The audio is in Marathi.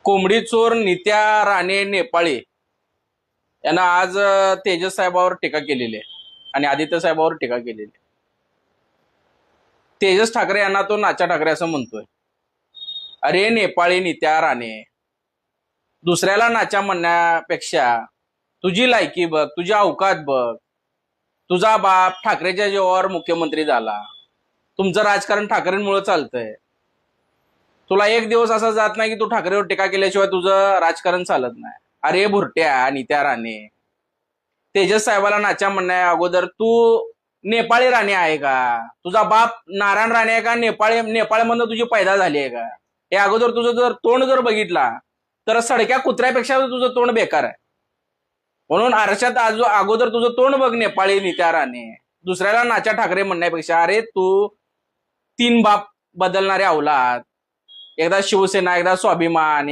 कोंबडी चोर नित्या राणे नेपाळी यांना आज तेजस साहेबावर टीका केलेली आहे आणि आदित्य साहेबावर टीका केलेली आहे. तेजस ठाकरे यांना तो नाचा ठाकरे असं म्हणतोय. अरे नेपाळी नित्या राणे, दुसऱ्याला नाचा म्हणण्यापेक्षा तुझी लायकी बघ, तुझी अवकात बघ. तुझा बाप ठाकरेच्या जीवावर मुख्यमंत्री झाला. तुमचं राजकारण ठाकरेंमुळे चालतंय. तुला एक दिवस असा जात नाही की तू ठाकरेवर टीका केल्याशिवाय तुझं राजकारण चालत नाही. अरे भुरट्या नित्या राणे, तेजस साहेबाला नाचा म्हणण्या अगोदर तू नेपाळी राणे आहे का? तुझा बाप नारायण राणे आहे का? नेपाळमधनं तुझी पैदा झाली आहे का? हे अगोदर तुझं जर तोंड जर बघितला तर सडक्या कुत्र्यापेक्षा तुझं तोंड बेकार आहे. म्हणून आरशात अगोदर तुझं तोंड बघ नेपाळी नित्या राणे. दुसऱ्याला नाचा ठाकरे म्हणण्यापेक्षा अरे तू तीन बाप बदलणारे अवलाद, एकदा शिवसेना, एकदा स्वाभिमान,